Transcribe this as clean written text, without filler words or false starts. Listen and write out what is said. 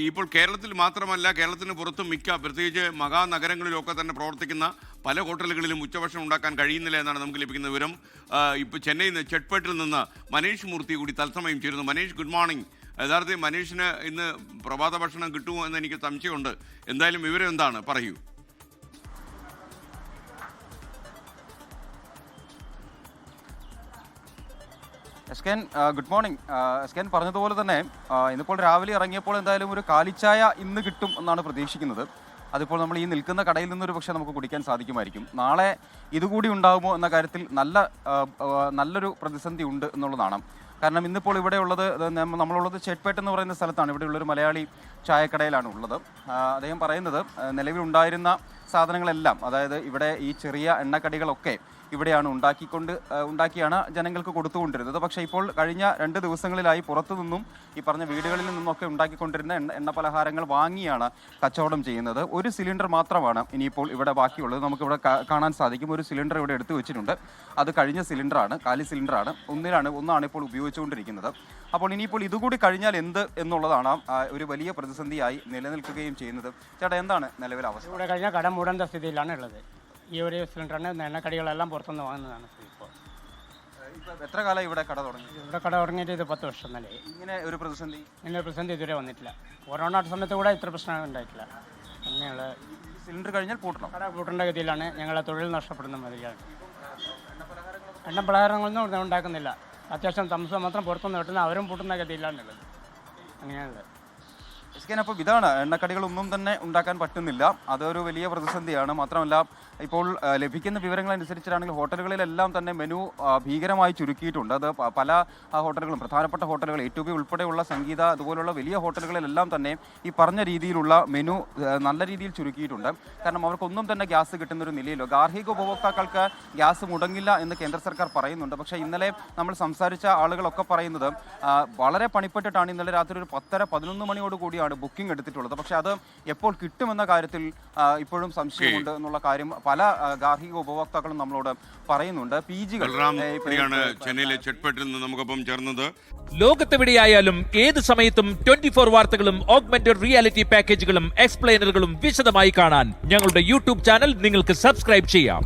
ഇപ്പോൾ കേരളത്തിൽ മാത്രമല്ല, കേരളത്തിന് പുറത്തും മിക്ക പ്രത്യേകിച്ച് മഹാനഗരങ്ങളിലൊക്കെ തന്നെ പ്രവർത്തിക്കുന്ന പല ഹോട്ടലുകളിലും ഉച്ചഭക്ഷണം ഉണ്ടാക്കാൻ കഴിയുന്നില്ല എന്നാണ് നമുക്ക് ലഭിക്കുന്ന വിവരം. ഇപ്പോൾ ചെന്നൈയിൽ നിന്ന് ചെട്ട്പേട്ടിൽ നിന്ന് മനീഷ് മൂർത്തി കൂടി തത്സമയം ചേരുന്നു. Manish, good morning. യഥാർത്ഥത്തിൽ മനീഷിന് ഇന്ന് പ്രഭാത ഭക്ഷണം കിട്ടുമോ എന്ന് എനിക്ക് സംശയമുണ്ട്. എന്തായാലും വിവരം എന്താണ്, പറയൂ. എസ്കെൻ, ഗുഡ് മോർണിംഗ്. എസ്കെൻ പറഞ്ഞതുപോലെ തന്നെ ഇന്നിപ്പോൾ രാവിലെ ഇറങ്ങിയപ്പോൾ എന്തായാലും ഒരു കാലിച്ചായ ഇന്ന് കിട്ടും എന്നാണ് പ്രതീക്ഷിക്കുന്നത്. അതിപ്പോൾ നമ്മൾ ഈ നിൽക്കുന്ന കടയിൽ നിന്നൊരു പക്ഷേ നമുക്ക് കുടിക്കാൻ സാധിക്കുമായിരിക്കും. നാളെ ഇതുകൂടി ഉണ്ടാകുമോ എന്ന കാര്യത്തിൽ നല്ലൊരു പ്രതിസന്ധി ഉണ്ട് എന്നുള്ളതാണ്. കാരണം ഇന്നിപ്പോൾ ഇവിടെ ഉള്ളത്, നമ്മളുള്ളത് ചെട്ട്പേട്ട് എന്ന് പറയുന്ന സ്ഥലത്താണ്. ഇവിടെയുള്ളൊരു മലയാളി ചായക്കടയിലാണ് ഉള്ളത്. അദ്ദേഹം പറയുന്നത് നിലവിലുണ്ടായിരുന്ന സാധനങ്ങളെല്ലാം, അതായത് ഇവിടെ ഈ ചെറിയ എണ്ണക്കടികളൊക്കെ ഇവിടെയാണ് ഉണ്ടാക്കിയാണ് ജനങ്ങൾക്ക് കൊടുത്തുകൊണ്ടിരുന്നത്. പക്ഷേ ഇപ്പോൾ കഴിഞ്ഞ 2 ദിവസങ്ങളിലായി പുറത്തു നിന്നും ഈ പറഞ്ഞ വീടുകളിൽ നിന്നൊക്കെ ഉണ്ടാക്കിക്കൊണ്ടിരുന്ന എണ്ണ പലഹാരങ്ങൾ വാങ്ങിയാണ് കച്ചവടം ചെയ്യുന്നത്. ഒരു സിലിണ്ടർ മാത്രമാണ് ഇനിയിപ്പോൾ ഇവിടെ ബാക്കിയുള്ളത്. നമുക്കിവിടെ കാണാൻ സാധിക്കും. ഒരു സിലിണ്ടർ ഇവിടെ എടുത്തു വെച്ചിട്ടുണ്ട്. അത് കഴിഞ്ഞ സിലിണ്ടറാണ്, കാലി സിലിണ്ടറാണ്. ഒന്നാണ് ഇപ്പോൾ ഉപയോഗിച്ചുകൊണ്ടിരിക്കുന്നത്. അപ്പോൾ ഇനിയിപ്പോൾ ഇതുകൂടി കഴിഞ്ഞാൽ എന്ത് എന്നുള്ളതാണ് ഒരു വലിയ പ്രതിസന്ധിയായി നിലനിൽക്കുകയും ചെയ്യുന്നത്. ചേട്ടാ, എന്താണ് നിലവിലെ അവസ്ഥ? ഇവിടെ കഴിഞ്ഞാൽ കട മൂടേണ്ട സ്ഥിതിയിലാണ് ഉള്ളത്. ഈ ഒരു സിലിണ്ടറിന് എണ്ണക്കടികളെല്ലാം പുറത്തുനിന്ന് വാങ്ങുന്നതാണ് ഇപ്പോൾ. എത്ര കാലം ഇവിടെ കട തുടങ്ങി? ഇവിടെ കട തുടങ്ങിയിട്ട് ഇത് 10 വർഷം തന്നെ. ഇങ്ങനെ ഒരു പ്രതിസന്ധി ഇതുവരെ വന്നിട്ടില്ല. കൊറോണ സമയത്ത് കൂടെ ഇത്ര പ്രശ്നം ഉണ്ടായിട്ടില്ല. അങ്ങനെയുള്ള സിലിണ്ടർ കഴിഞ്ഞാൽ പൂട്ടണം, കട പൂട്ടേണ്ട ഗതിയിലാണ്. ഞങ്ങളെ തൊഴിൽ നഷ്ടപ്പെടുന്ന മാതിരിയാണ്. എണ്ണ പലഹാരങ്ങളൊന്നും ഇവിടെ ഉണ്ടാക്കുന്നില്ല. അത്യാവശ്യം താമസം മാത്രം പുറത്തുനിന്ന് കിട്ടുന്ന അവരും പൂട്ടുന്ന ഗതിയിലാണുള്ളത്. അങ്ങനെയാണുള്ളത്. അപ്പോൾ ഇതാണ്, എണ്ണക്കടികളൊന്നും തന്നെ ഉണ്ടാക്കാൻ പറ്റുന്നില്ല. അതൊരു വലിയ പ്രതിസന്ധിയാണ്. മാത്രമല്ല ഇപ്പോൾ ലഭിക്കുന്ന വിവരങ്ങളനുസരിച്ചാണെങ്കിൽ ഹോട്ടലുകളിലെല്ലാം തന്നെ മെനു ഭീകരമായി ചുരുക്കിയിട്ടുണ്ട്. അത് പല ഹോട്ടലുകളും, പ്രധാനപ്പെട്ട ഹോട്ടലുകൾ A2B ഉൾപ്പെടെയുള്ള സംഗീത അതുപോലുള്ള വലിയ ഹോട്ടലുകളിലെല്ലാം തന്നെ ഈ പറഞ്ഞ രീതിയിലുള്ള മെനു നല്ല രീതിയിൽ ചുരുക്കിയിട്ടുണ്ട്. കാരണം അവർക്കൊന്നും തന്നെ ഗ്യാസ് കിട്ടുന്നൊരു നിലയിലോ, ഗാർഹിക ഉപഭോക്താക്കൾക്ക് ഗ്യാസ് മുടങ്ങില്ല എന്ന് കേന്ദ്ര സർക്കാർ പറയുന്നുണ്ട്. പക്ഷേ ഇന്നലെ നമ്മൾ സംസാരിച്ച ആളുകളൊക്കെ പറയുന്നത് വളരെ പണിപ്പെട്ടിട്ടാണ് ഇന്നലെ രാത്രി ഒരു 10-11 മണിയോട് കൂടിയാണ് ബുക്കിംഗ് എടുത്തിട്ടുള്ളത്. പക്ഷെ അത് എപ്പോൾ കിട്ടുമെന്ന കാര്യത്തിൽ ഇപ്പോഴും സംശയമുണ്ട് എന്നുള്ള കാര്യം പല ഗാർഹിക ഉപഭോക്താക്കളും നമ്മളോട് പറയുന്നുണ്ട്. ചെന്നൈയിലെ ചെട്ട്പേട്ടിൽ നിന്ന് നമുക്കൊപ്പം ചേർന്നത്. ലോകത്തെവിടെയായാലും ഏത് സമയത്തും 24 വാർത്തകളും ഓഗ്മെന്റഡ് റിയാലിറ്റി പാക്കേജുകളും എക്സ്പ്ലെയിനറുകളും വിശദമായി കാണാൻ ഞങ്ങളുടെ യൂട്യൂബ് ചാനൽ നിങ്ങൾക്ക് സബ്സ്ക്രൈബ് ചെയ്യാം.